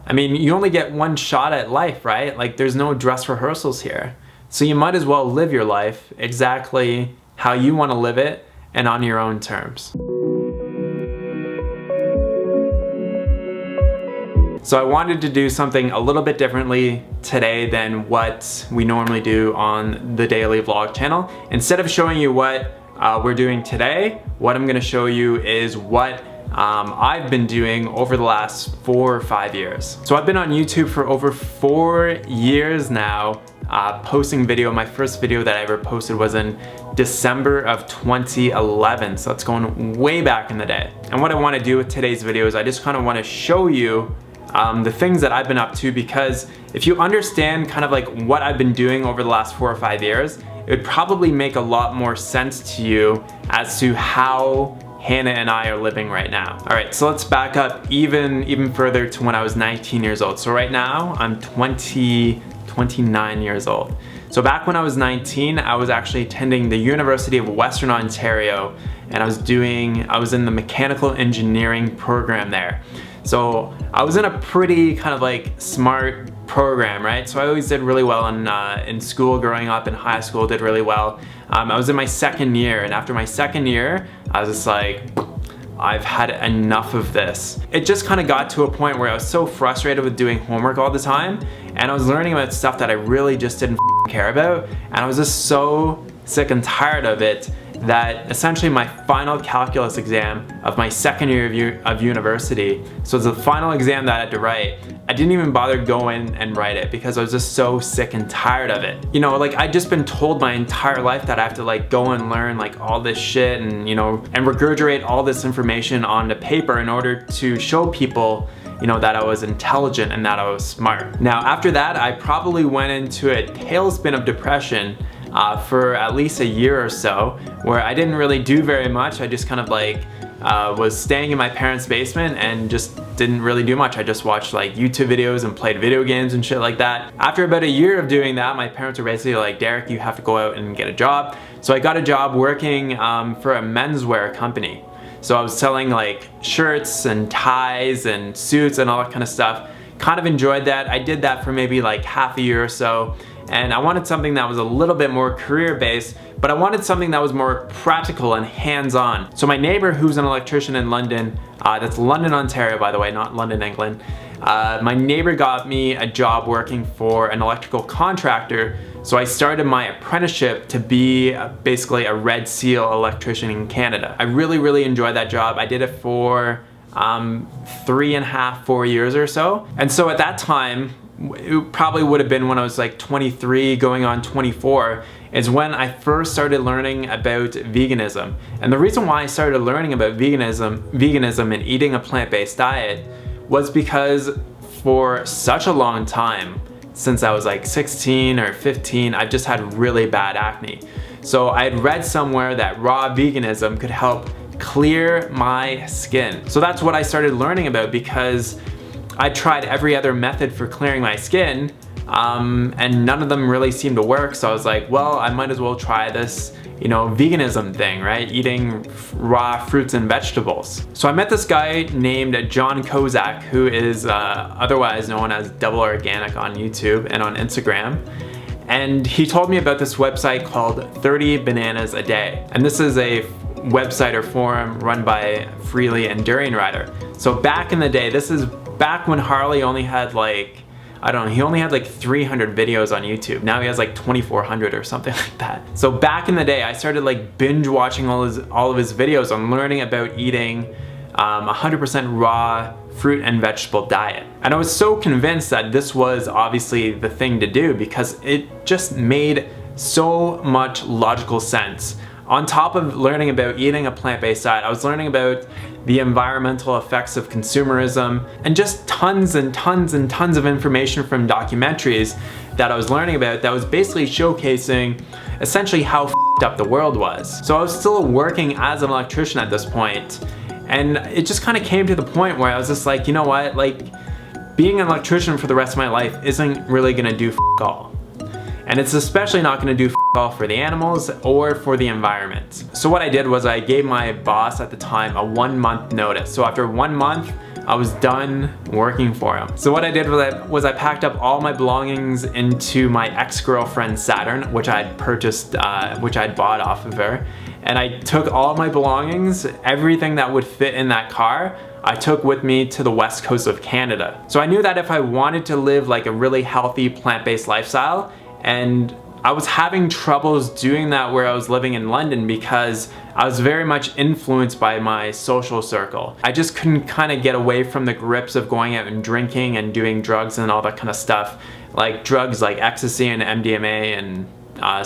I mean, you only get one shot at life, right? Like, there's no dress rehearsals here. So you might as well live your life exactly how you want to live it and on your own terms. So I wanted to do something a little bit differently today than what we normally do on the daily vlog channel. Instead of showing you what we're doing today, what I'm gonna show you is what I've been doing over the last 4 or 5 years. So I've been on YouTube for over 4 years now, posting video. My first video that I ever posted was in December of 2011, so that's going way back in the day. And what I want to do with today's video is I just kind of want to show you the things that I've been up to, because if you understand kind of like what I've been doing over the last 4 or 5 years, it would probably make a lot more sense to you as to how Hannah and I are living right now. All right, so let's back up even further to when I was 19 years old. So right now I'm 29 years old. So back when I was 19, I was actually attending the University of Western Ontario, and I was in the mechanical engineering program there. So I was in a pretty kind of like smart program, right? So I always did really well in school growing up. In high school, did really well. I was in my second year, and after my second year, I was just like, I've had enough of this. It just kind of got to a point where I was so frustrated with doing homework all the time, and I was learning about stuff that I really just didn't care about, and I was just so sick and tired of it that essentially my final calculus exam of my second year of university, so it's the final exam that I had to write, I didn't even bother go in and write it because I was just so sick and tired of it. You know, like I'd just been told my entire life that I have to like go and learn like all this shit and, you know, and regurgitate all this information onto paper in order to show people, you know, that I was intelligent and that I was smart. Now, after that, I probably went into a tailspin of depression for at least a year or so, where I didn't really do very much. I just kind of like was staying in my parents' basement and just didn't really do much. I just watched like YouTube videos and played video games and shit like that. After about a year of doing that, my parents were basically like, Derek, you have to go out and get a job. So I got a job working for a menswear company. So I was selling like shirts and ties and suits and all that kind of stuff. Kind of enjoyed that. I did that for maybe like half a year or so. And I wanted something that was a little bit more career-based, but I wanted something that was more practical and hands-on. So my neighbor, who's an electrician in London, that's London, Ontario, by the way, not London, England. My neighbor got me a job working for an electrical contractor. So I started my apprenticeship to be basically a Red Seal electrician in Canada. I really, really enjoyed that job. I did it for 3.5, 4 years or so. And so at that time, it probably would have been when I was like 23 going on 24, is when I first started learning about veganism. And the reason why I started learning about veganism and eating a plant-based diet was because for such a long time, since I was like 16 or 15, I've just had really bad acne. So I had read somewhere that raw veganism could help clear my skin. So that's what I started learning about, because I tried every other method for clearing my skin, and none of them really seemed to work. So I was like, well, I might as well try this, you know, veganism thing, right? Eating raw fruits and vegetables. So I met this guy named John Kozak, who is otherwise known as Double Organic on YouTube and on Instagram. And he told me about this website called 30 Bananas a Day. And this is a website or forum run by Freely and Durian Rider. So back in the day, this is back when Harley only had like, I don't know, he only had like 300 videos on YouTube. Now he has like 2,400 or something like that. So back in the day, I started like binge watching all of his videos on learning about eating 100% raw fruit and vegetable diet. And I was so convinced that this was obviously the thing to do, because it just made so much logical sense. On top of learning about eating a plant-based diet, I was learning about the environmental effects of consumerism and just tons and tons and tons of information from documentaries that I was learning about that was basically showcasing essentially how f***ed up the world was. So I was still working as an electrician at this point, and it just kind of came to the point where I was just like, you know what, like being an electrician for the rest of my life isn't really gonna do f*** all. And it's especially not gonna do f*** all for the animals or for the environment. So what I did was I gave my boss at the time a 1 month notice. So after 1 month I was done working for him. So what I did was I packed up all my belongings into my ex-girlfriend's Saturn, which I had purchased, which I'd bought off of her. And I took all my belongings, everything that would fit in that car, I took with me to the west coast of Canada. So I knew that if I wanted to live like a really healthy plant-based lifestyle, and I was having troubles doing that where I was living in London because I was very much influenced by my social circle. I just couldn't kind of get away from the grips of going out and drinking and doing drugs and all that kind of stuff. Like drugs like ecstasy and MDMA and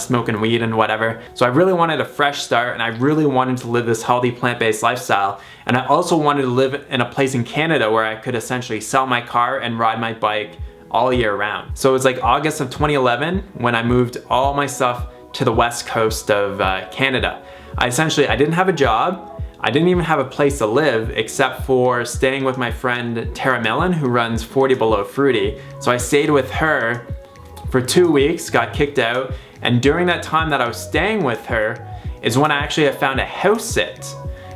smoking weed and whatever. So I really wanted a fresh start, and I really wanted to live this healthy plant-based lifestyle. And I also wanted to live in a place in Canada where I could essentially sell my car and ride my bike all year round. So it was like August of 2011 when I moved all my stuff to the west coast of Canada. I didn't have a job. I didn't even have a place to live except for staying with my friend Tara Millen, who runs 40 Below Fruity. So I stayed with her for 2 weeks, got kicked out, and during that time that I was staying with her is when I actually found a house sit.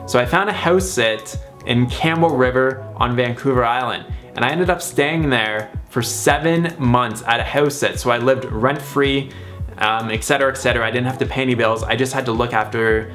So I found a house sit in Campbell River on Vancouver Island, and I ended up staying there for 7 months at a house sit. So I lived rent-free, etc., etc. I didn't have to pay any bills. I just had to look after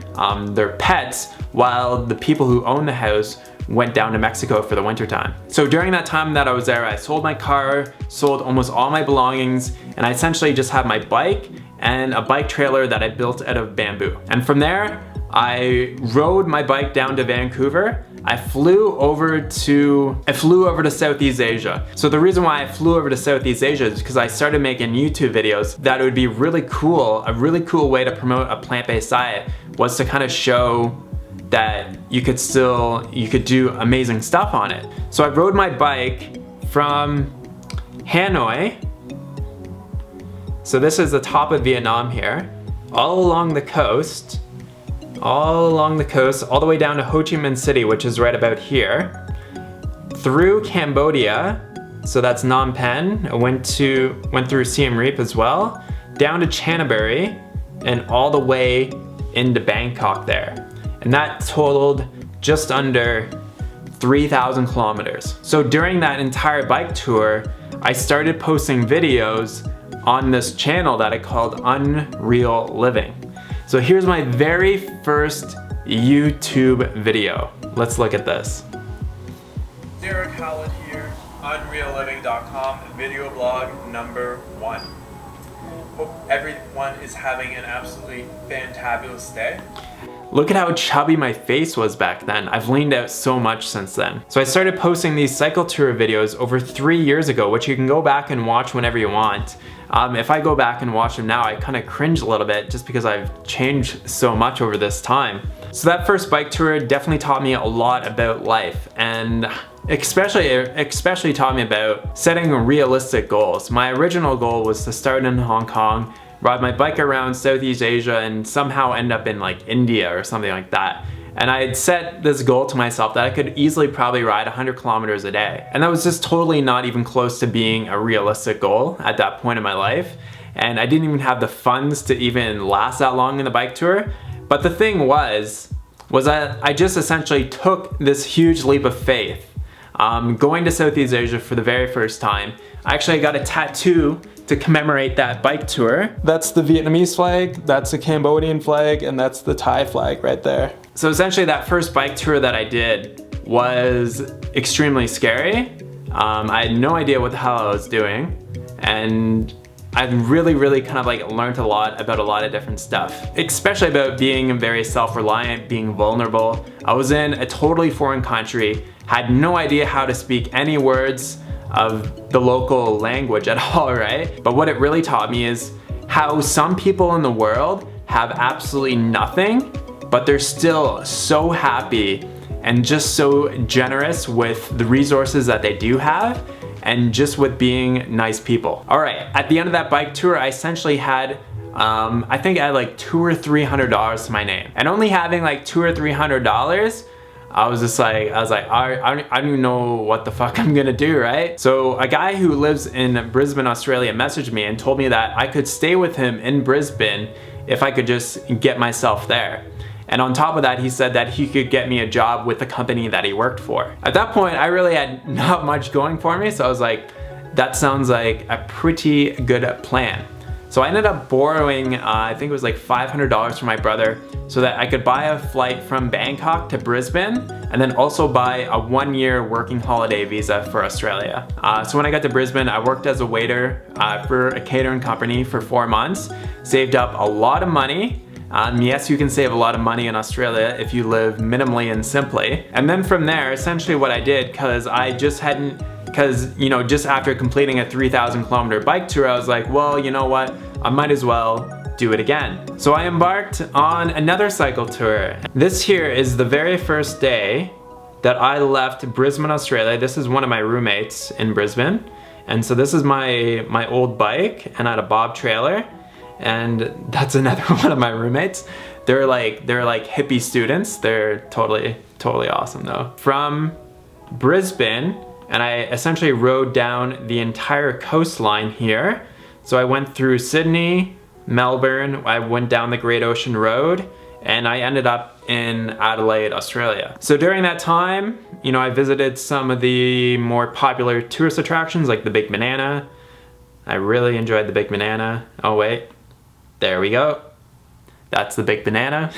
their pets while the people who owned the house went down to Mexico for the winter time. So during that time that I was there, I sold my car, sold almost all my belongings, and I essentially just had my bike and a bike trailer that I built out of bamboo. And from there, I rode my bike down to Vancouver. I flew over to Southeast Asia. So the reason why I flew over to Southeast Asia is because I started making YouTube videos that it would be really cool. A really cool way to promote a plant-based diet was to kind of show that you could do amazing stuff on it. So I rode my bike from Hanoi. So this is the top of Vietnam here, all along the coast, all the way down to Ho Chi Minh City, which is right about here, through Cambodia, so that's Phnom Penh. I went through Siem Reap as well, down to Chanaburi, and all the way into Bangkok there. And that totaled just under 3,000 kilometers. So during that entire bike tour, I started posting videos on this channel that I called Unreal Living. So here's my very first YouTube video. Let's look at this. Derek Howlett here, unrealliving.com, video blog number 1. Hope everyone is having an absolutely fantabulous day. Look at how chubby my face was back then. I've leaned out so much since then. So I started posting these cycle tour videos over 3 years ago, which you can go back and watch whenever you want. If I go back and watch them now, I kind of cringe a little bit just because I've changed so much over this time. So that first bike tour definitely taught me a lot about life, and especially taught me about setting realistic goals. My original goal was to start in Hong Kong, ride my bike around Southeast Asia, and somehow end up in like India or something like that. And I had set this goal to myself that I could easily probably ride 100 kilometers a day. And that was just totally not even close to being a realistic goal at that point in my life. And I didn't even have the funds to even last that long in the bike tour. But the thing was that I just essentially took this huge leap of faith. Going to Southeast Asia for the very first time. I actually got a tattoo to commemorate that bike tour. That's the Vietnamese flag, that's the Cambodian flag, and that's the Thai flag right there. So essentially that first bike tour that I did was extremely scary. I had no idea what the hell I was doing, and I really kind of like learned a lot about a lot of different stuff, especially about being very self-reliant, being vulnerable. I was in a totally foreign country, had no idea how to speak any words of the local language at all, right? But what it really taught me is how some people in the world have absolutely nothing, but they're still so happy and just so generous with the resources that they do have, and just with being nice people. All right, at the end of that bike tour, I essentially had, I think I had like $200 or $300 to my name. And only having like $200 or $300, I was like, I don't even know what the fuck I'm gonna do, right? So a guy who lives in Brisbane, Australia messaged me and told me that I could stay with him in Brisbane if I could just get myself there. And on top of that, he said that he could get me a job with the company that he worked for. At that point, I really had not much going for me, so I was like, that sounds like a pretty good plan. So I ended up borrowing, I think it was like $500 from my brother so that I could buy a flight from Bangkok to Brisbane and then also buy a 1-year working holiday visa for Australia. So when I got to Brisbane, I worked as a waiter for a catering company for 4 months, saved up a lot of money. Yes, you can save a lot of money in Australia if you live minimally and simply. And then from there, essentially what I did, because you know, just after completing a 3,000 kilometer bike tour, I was like, well, you know what? I might as well do it again. So I embarked on another cycle tour. This here is the very first day that I left Brisbane, Australia. This is one of my roommates in Brisbane. And so this is my old bike, and I had a Bob trailer. And that's another one of my roommates. They're like hippie students. They're totally awesome though. From Brisbane, and I essentially rode down the entire coastline here. So I went through Sydney, Melbourne, I went down the Great Ocean Road, and I ended up in Adelaide, Australia. So during that time, you know, I visited some of the more popular tourist attractions like the Big Banana. I really enjoyed the Big Banana. Oh wait, there we go. That's the Big Banana.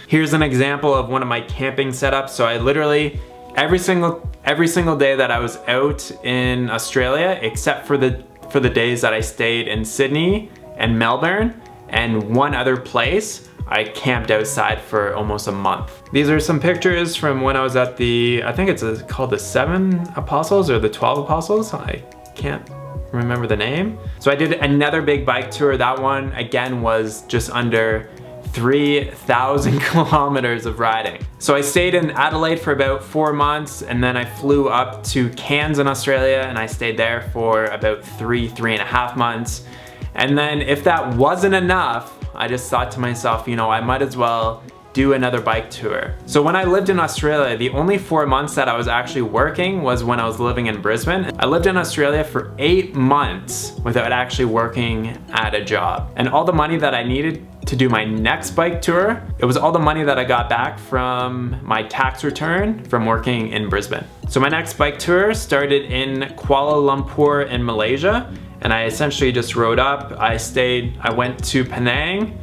Here's an example of one of my camping setups. So I literally, every single day that I was out in Australia, except for the days that I stayed in Sydney and Melbourne and one other place, I camped outside for almost a month. These are some pictures from when I was at the, I think it's called the 7 Apostles or the 12 Apostles. I can't remember the name. So I did another big bike tour. That one again was just under 3,000 kilometers of riding. So I stayed in Adelaide for about 4 months, and then I flew up to Cairns in Australia, and I stayed there for about 3.5 months. And then if that wasn't enough, I just thought to myself, you know, I might as well do another bike tour. So when I lived in Australia, the only 4 months that I was actually working was when I was living in Brisbane. I lived in Australia for 8 months without actually working at a job. And all the money that I needed to do my next bike tour, it was all the money that I got back from my tax return from working in Brisbane. So my next bike tour started in Kuala Lumpur in Malaysia, and I essentially just rode up. I went to Penang,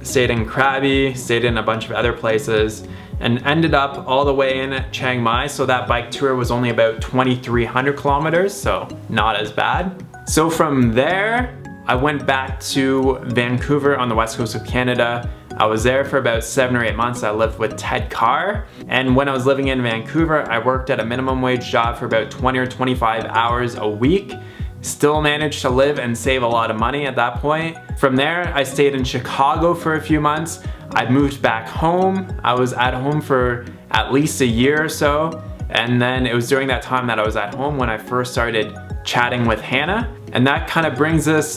stayed in Krabi, stayed in a bunch of other places, and ended up all the way in Chiang Mai. So that bike tour was only about 2,300 kilometers, so not as bad. So from there, I went back to Vancouver on the west coast of Canada. I was there for about 7 or 8 months. I lived with Ted Carr. And when I was living in Vancouver, I worked at a minimum wage job for about 20 or 25 hours a week. Still managed to live and save a lot of money at that point. From there, I stayed in Chicago for a few months. I moved back home. I was at home for at least a year or so. And then it was during that time that I was at home when I first started chatting with Hannah. And that kind of brings us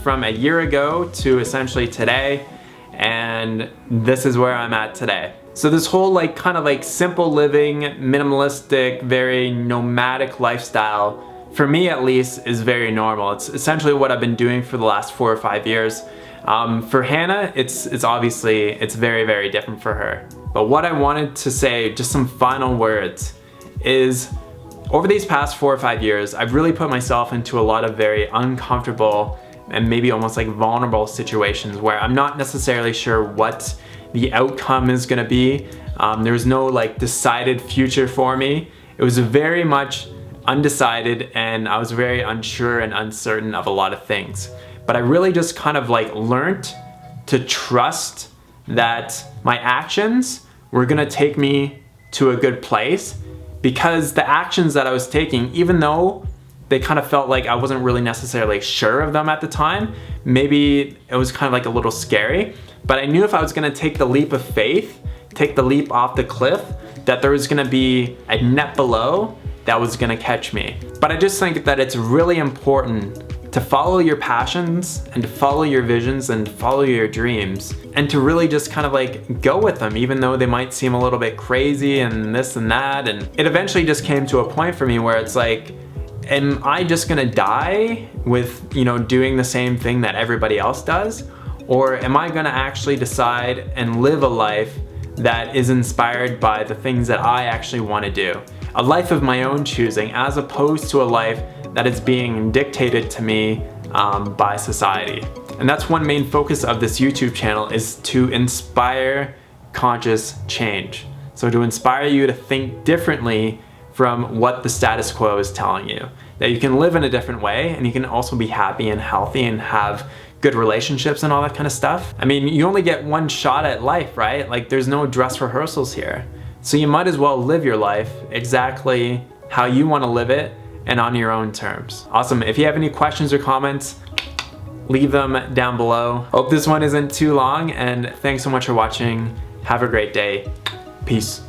from a year ago to essentially today. And this is where I'm at today. So this whole kind of simple living, minimalistic, very nomadic lifestyle, for me at least, is very normal. It's essentially what I've been doing for the last 4 or 5 years. For Hannah, it's obviously, it's very, very different for her. But what I wanted to say, just some final words, is over these past 4 or 5 years, I've really put myself into a lot of very uncomfortable and maybe almost vulnerable situations where I'm not necessarily sure what the outcome is gonna be. There's no decided future for me. It was very much undecided, and I was very unsure and uncertain of a lot of things. But I really just kind of learned to trust that my actions were gonna take me to a good place, because the actions that I was taking, even though they kind of felt like I wasn't really necessarily sure of them at the time, maybe it was kind of a little scary, but I knew if I was gonna take the leap of faith, take the leap off the cliff, that there was gonna be a net below that was gonna catch me. But I just think that it's really important to follow your passions and to follow your visions and follow your dreams, and to really just kind of go with them, even though they might seem a little bit crazy and this and that. And it eventually just came to a point for me where it's am I just gonna die with, doing the same thing that everybody else does? Or am I gonna actually decide and live a life that is inspired by the things that I actually wanna do? A life of my own choosing, as opposed to a life that is being dictated to me by society. And that's one main focus of this YouTube channel, is to inspire conscious change. So to inspire you to think differently from what the status quo is telling you. That you can live in a different way, and you can also be happy and healthy and have good relationships and all that kind of stuff. I mean, you only get one shot at life, right? Like, there's no dress rehearsals here. So you might as well live your life exactly how you want to live it and on your own terms. Awesome. If you have any questions or comments, leave them down below. Hope this one isn't too long, and thanks so much for watching. Have a great day. Peace.